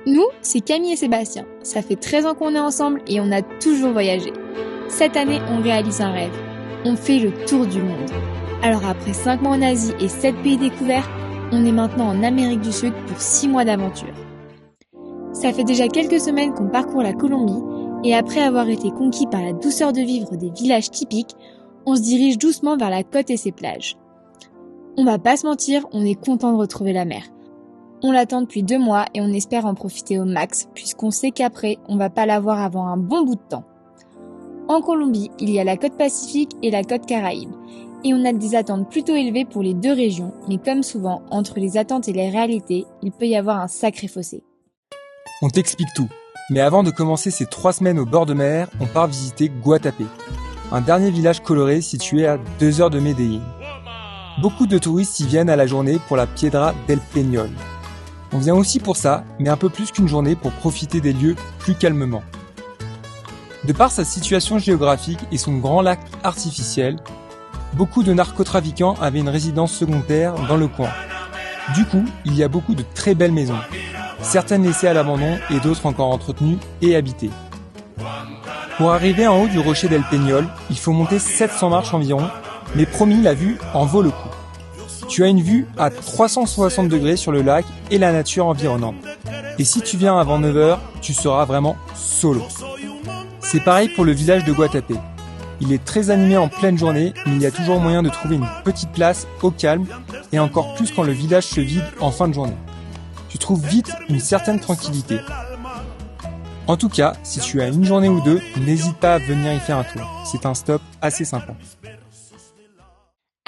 Nous, c'est Camille et Sébastien. Ça fait 13 ans qu'on est ensemble et on a toujours voyagé. Cette année, on réalise un rêve. On fait le tour du monde. Alors après 5 mois en Asie et 7 pays découverts, on est maintenant en Amérique du Sud pour 6 mois d'aventure. Ça fait déjà quelques semaines qu'on parcourt la Colombie et après avoir été conquis par la douceur de vivre des villages typiques, on se dirige doucement vers la côte et ses plages. On va pas se mentir, on est content de retrouver la mer. On l'attend depuis 2 mois et on espère en profiter au max puisqu'on sait qu'après, on va pas la voir avant un bon bout de temps. En Colombie, il y a la côte Pacifique et la côte Caraïbe. Et on a des attentes plutôt élevées pour les deux régions, mais comme souvent, entre les attentes et les réalités, il peut y avoir un sacré fossé. On t'explique tout. Mais avant de commencer ces 3 semaines au bord de mer, on part visiter Guatapé, un dernier village coloré situé à 2 heures de Medellín. Beaucoup de touristes y viennent à la journée pour la Piedra del Peñol. On vient aussi pour ça, mais un peu plus qu'une journée pour profiter des lieux plus calmement. De par sa situation géographique et son grand lac artificiel, beaucoup de narcotrafiquants avaient une résidence secondaire dans le coin. Du coup, il y a beaucoup de très belles maisons, certaines laissées à l'abandon et d'autres encore entretenues et habitées. Pour arriver en haut du rocher del Peñol, il faut monter 700 marches environ, mais promis, la vue en vaut le coup. Tu as une vue à 360 degrés sur le lac et la nature environnante. Et si tu viens avant 9h, tu seras vraiment solo. C'est pareil pour le village de Guatapé. Il est très animé en pleine journée, mais il y a toujours moyen de trouver une petite place au calme, et encore plus quand le village se vide en fin de journée. Tu trouves vite une certaine tranquillité. En tout cas, si tu as une journée ou 2, n'hésite pas à venir y faire un tour. C'est un stop assez sympa.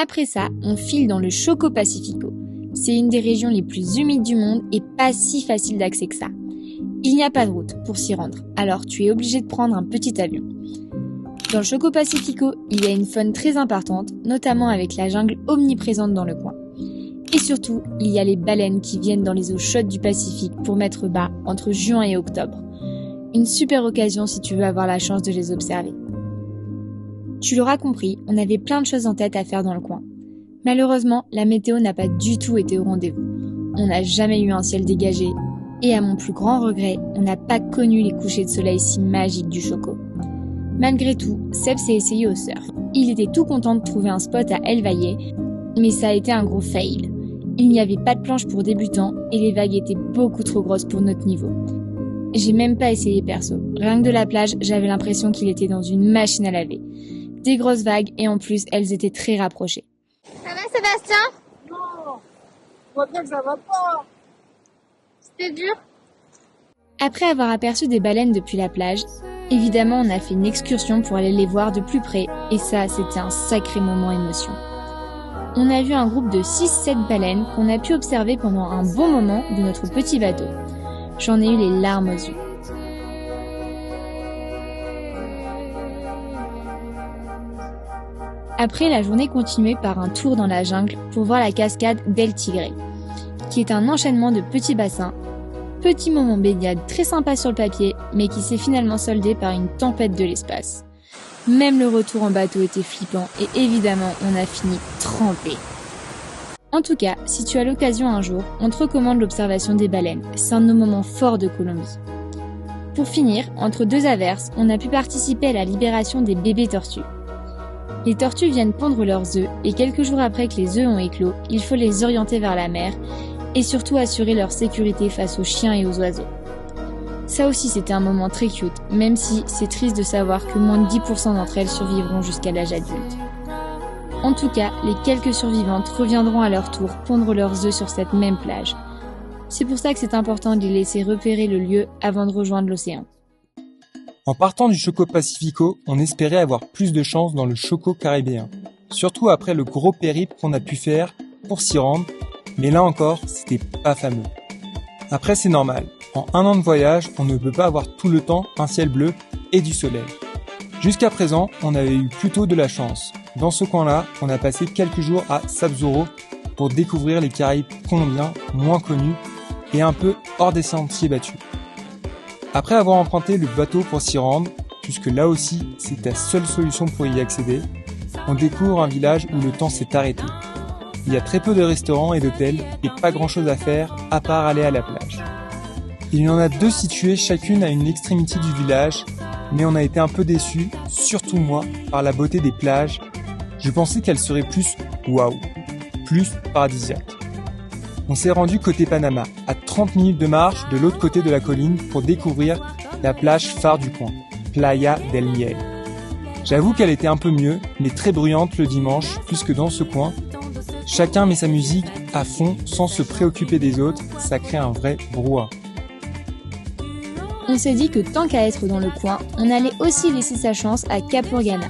Après ça, on file dans le Choco Pacifico. C'est une des régions les plus humides du monde et pas si facile d'accès que ça. Il n'y a pas de route pour s'y rendre, alors tu es obligé de prendre un petit avion. Dans le Choco Pacifico, il y a une faune très importante, notamment avec la jungle omniprésente dans le coin. Et surtout, il y a les baleines qui viennent dans les eaux chaudes du Pacifique pour mettre bas entre juin et octobre. Une super occasion si tu veux avoir la chance de les observer. Tu l'auras compris, on avait plein de choses en tête à faire dans le coin. Malheureusement, la météo n'a pas du tout été au rendez-vous. On n'a jamais eu un ciel dégagé. Et à mon plus grand regret, on n'a pas connu les couchers de soleil si magiques du Choco. Malgré tout, Seb s'est essayé au surf. Il était tout content de trouver un spot à El Valle, mais ça a été un gros fail. Il n'y avait pas de planche pour débutants et les vagues étaient beaucoup trop grosses pour notre niveau. J'ai même pas essayé perso. Rien que de la plage, j'avais l'impression qu'il était dans une machine à laver. Des grosses vagues et en plus, elles étaient très rapprochées. Ça va Sébastien ? Non, je vois bien que ça va pas. C'était dur ? Après avoir aperçu des baleines depuis la plage, évidemment on a fait une excursion pour aller les voir de plus près et ça c'était un sacré moment émotion. On a vu un groupe de 6-7 baleines qu'on a pu observer pendant un bon moment de notre petit bateau. J'en ai eu les larmes aux yeux. Après, la journée continuait par un tour dans la jungle pour voir la cascade d'El Tigre, qui est un enchaînement de petits bassins. Petit moment baignade très sympa sur le papier, mais qui s'est finalement soldé par une tempête de l'espace. Même le retour en bateau était flippant et évidemment, on a fini trempé. En tout cas, si tu as l'occasion un jour, on te recommande l'observation des baleines. C'est un de nos moments forts de Colombie. Pour finir, entre 2 averses, on a pu participer à la libération des bébés tortues. Les tortues viennent pondre leurs œufs et quelques jours après que les œufs ont éclos, il faut les orienter vers la mer et surtout assurer leur sécurité face aux chiens et aux oiseaux. Ça aussi c'était un moment très cute, même si c'est triste de savoir que moins de 10% d'entre elles survivront jusqu'à l'âge adulte. En tout cas, les quelques survivantes reviendront à leur tour pondre leurs œufs sur cette même plage. C'est pour ça que c'est important de les laisser repérer le lieu avant de rejoindre l'océan. En partant du Choco Pacifico, on espérait avoir plus de chance dans le Choco caribéen. Surtout après le gros périple qu'on a pu faire pour s'y rendre, mais là encore, c'était pas fameux. Après, c'est normal. En 1 an de voyage, on ne peut pas avoir tout le temps un ciel bleu et du soleil. Jusqu'à présent, on avait eu plutôt de la chance. Dans ce coin-là, on a passé quelques jours à Sapzoro pour découvrir les Caraïbes colombiens moins connus et un peu hors des sentiers battus. Après avoir emprunté le bateau pour s'y rendre, puisque là aussi c'est ta seule solution pour y accéder, on découvre un village où le temps s'est arrêté. Il y a très peu de restaurants et d'hôtels et pas grand chose à faire à part aller à la plage. Il y en a 2 situées chacune à une extrémité du village, mais on a été un peu déçus, surtout moi, par la beauté des plages. Je pensais qu'elles seraient plus waouh, plus paradisiaques. On s'est rendu côté Panama, à 30 minutes de marche de l'autre côté de la colline pour découvrir la plage phare du coin, Playa del Miel. J'avoue qu'elle était un peu mieux, mais très bruyante le dimanche, puisque dans ce coin, chacun met sa musique à fond sans se préoccuper des autres, ça crée un vrai brouhaha. On s'est dit que tant qu'à être dans le coin, on allait aussi laisser sa chance à Capurganá,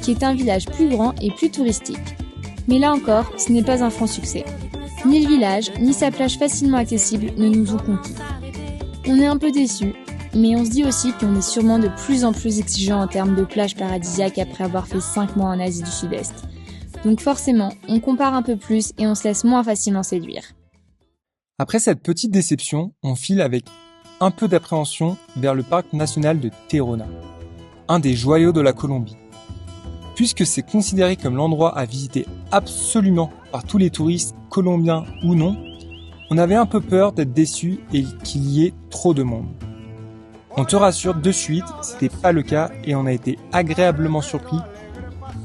qui est un village plus grand et plus touristique. Mais là encore, ce n'est pas un franc succès. Ni le village, ni sa plage facilement accessible ne nous ont conquis. On est un peu déçus, mais on se dit aussi qu'on est sûrement de plus en plus exigeant en termes de plages paradisiaques après avoir fait 5 mois en Asie du Sud-Est. Donc forcément, on compare un peu plus et on se laisse moins facilement séduire. Après cette petite déception, on file avec un peu d'appréhension vers le parc national de Tayrona, un des joyaux de la Colombie. Puisque c'est considéré comme l'endroit à visiter absolument par tous les touristes, colombiens ou non, on avait un peu peur d'être déçus et qu'il y ait trop de monde. On te rassure de suite, c'était pas le cas et on a été agréablement surpris.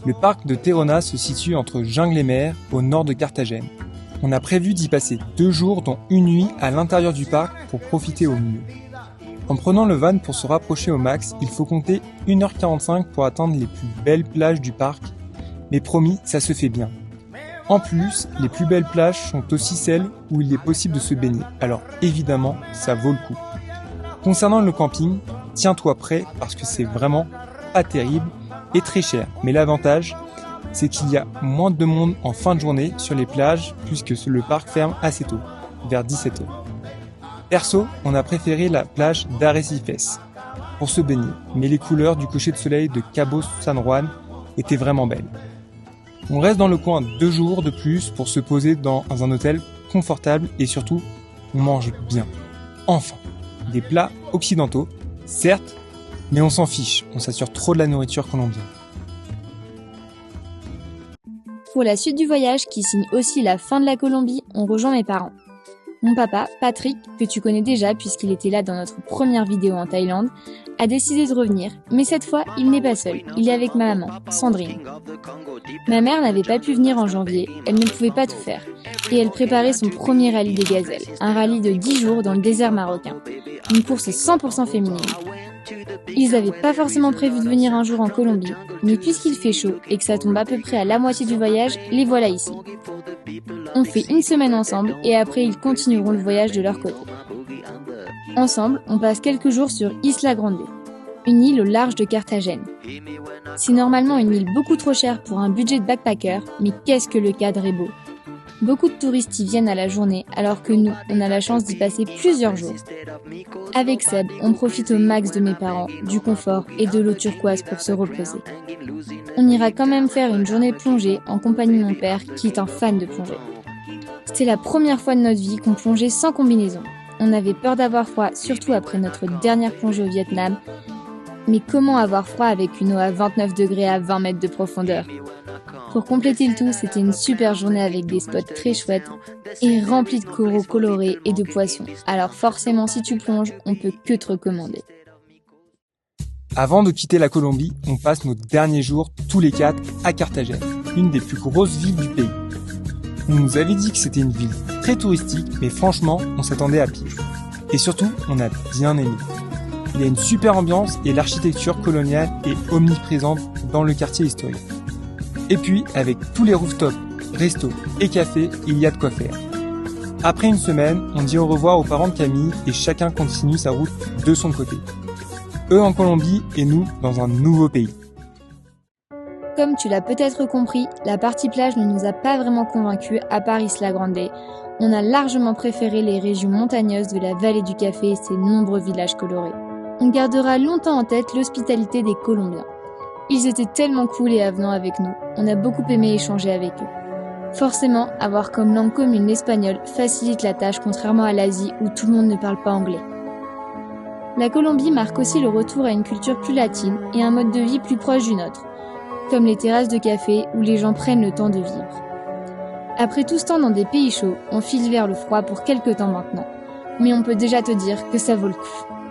Le parc de Tayrona se situe entre Jungle et Mer, au nord de Carthagène. On a prévu d'y passer 2 jours, dont une nuit à l'intérieur du parc pour profiter au mieux. En prenant le van pour se rapprocher au max, il faut compter 1h45 pour atteindre les plus belles plages du parc, mais promis, ça se fait bien. En plus, les plus belles plages sont aussi celles où il est possible de se baigner, alors évidemment, ça vaut le coup. Concernant le camping, tiens-toi prêt parce que c'est vraiment pas terrible et très cher, mais l'avantage, c'est qu'il y a moins de monde en fin de journée sur les plages puisque le parc ferme assez tôt, vers 17h. Perso, on a préféré la plage d'Arrecifes pour se baigner, mais les couleurs du coucher de soleil de Cabo San Juan étaient vraiment belles. On reste dans le coin 2 jours de plus pour se poser dans un hôtel confortable et surtout, on mange bien. Enfin, des plats occidentaux, certes, mais on s'en fiche, on s'assure trop de la nourriture colombienne. Pour la suite du voyage, qui signe aussi la fin de la Colombie, on rejoint mes parents. Mon papa, Patrick, que tu connais déjà puisqu'il était là dans notre première vidéo en Thaïlande, a décidé de revenir, mais cette fois, il n'est pas seul, il est avec ma maman, Sandrine. Ma mère n'avait pas pu venir en janvier, elle ne pouvait pas tout faire, et elle préparait son premier rallye des gazelles, un rallye de 10 jours dans le désert marocain, une course 100% féminine. Ils n'avaient pas forcément prévu de venir un jour en Colombie, mais puisqu'il fait chaud et que ça tombe à peu près à la moitié du voyage, les voilà ici. On fait une semaine ensemble et après ils continueront le voyage de leur côté. Ensemble, on passe quelques jours sur Isla Grande, une île au large de Carthagène. C'est normalement une île beaucoup trop chère pour un budget de backpacker, mais qu'est-ce que le cadre est beau. Beaucoup de touristes y viennent à la journée, alors que nous, on a la chance d'y passer plusieurs jours. Avec Seb, on profite au max de mes parents, du confort et de l'eau turquoise pour se reposer. On ira quand même faire une journée plongée en compagnie de mon père, qui est un fan de plongée. C'était la première fois de notre vie qu'on plongeait sans combinaison. On avait peur d'avoir froid, surtout après notre dernière plongée au Vietnam. Mais comment avoir froid avec une eau à 29 degrés à 20 mètres de profondeur ? Pour compléter le tout, c'était une super journée avec des spots très chouettes et remplis de coraux colorés et de poissons. Alors forcément, si tu plonges, on peut que te recommander. Avant de quitter la Colombie, on passe nos derniers jours, tous les 4, à Carthagène, une des plus grosses villes du pays. On nous avait dit que c'était une ville très touristique, mais franchement, on s'attendait à pire. Et surtout, on a bien aimé. Il y a une super ambiance et l'architecture coloniale est omniprésente dans le quartier historique. Et puis, avec tous les rooftops, restos et cafés, il y a de quoi faire. Après une semaine, on dit au revoir aux parents de Camille et chacun continue sa route de son côté. Eux en Colombie et nous dans un nouveau pays. Comme tu l'as peut-être compris, la partie plage ne nous a pas vraiment convaincus à part Isla Grande. On a largement préféré les régions montagneuses de la vallée du café et ses nombreux villages colorés. On gardera longtemps en tête l'hospitalité des Colombiens. Ils étaient tellement cool et avenants avec nous, on a beaucoup aimé échanger avec eux. Forcément, avoir comme langue commune l'espagnol facilite la tâche contrairement à l'Asie où tout le monde ne parle pas anglais. La Colombie marque aussi le retour à une culture plus latine et un mode de vie plus proche du nôtre, comme les terrasses de café où les gens prennent le temps de vivre. Après tout ce temps dans des pays chauds, on file vers le froid pour quelques temps maintenant. mais on peut déjà te dire que ça vaut le coup.